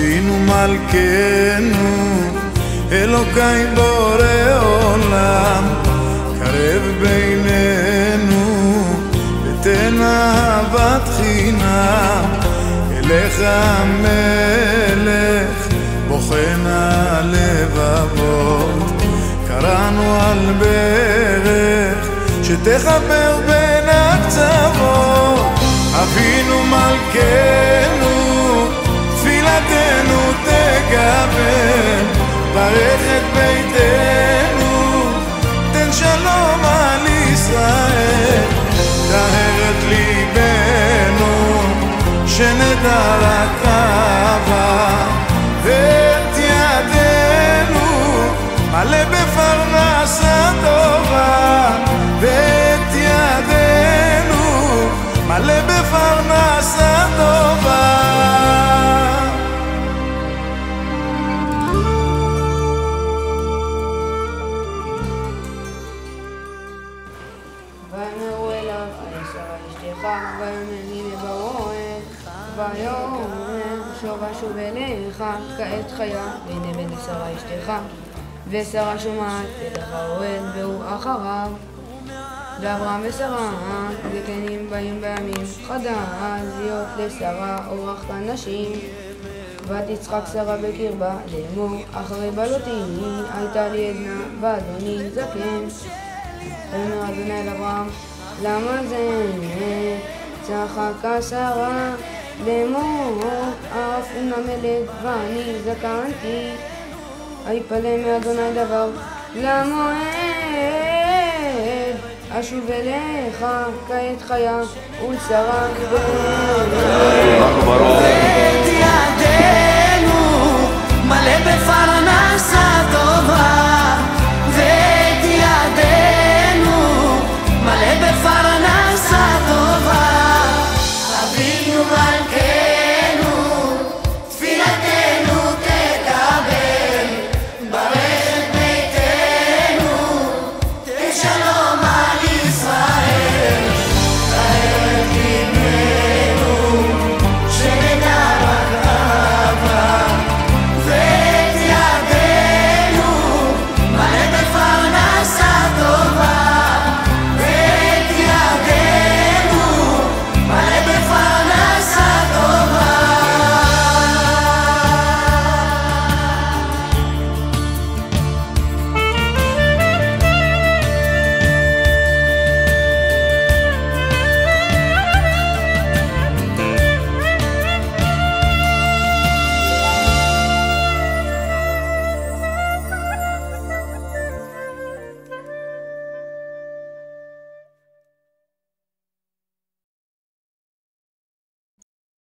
אבינו מלכנו, אלוקי בורא עולם, קרב בינינו ותן אהבת חינם. אליך המלך בוחן הלבבות, קראנו על ברך שתחבר בין הקצוות. אבינו מלכנו, תפילתנו תקבל, ברך את ביתנו, תן שלום על ישראל. טהר את ליבנו, שנדע רק אהבה, ואת ידינו מלא בפרנסה טובה, ואת ידינו מלא בפרנסה טובה. ואמרו אליו, שרה אשתך, ויאמר לברוהן, ויאמר שוב אשוב אליך, כעת חיה, והנה בן שרה אשתך. ושרה שומעת פתח האוהל והוא אחריו. ואברהם ושרה זקנים באים בימים, חדל להיות לשרה אורח כנשים. ותצחק שרה בקרבה לאמור, אחרי בלותי הייתה לי עדנה ואדוני זקן. ואמר אדוני אל אברהם, למה זה צחקה שרה לאמור, אף נמלת ואני זקנתי. היפלא מאדוני דבר למועד, אשוב אליך כעת חיה ולשרה.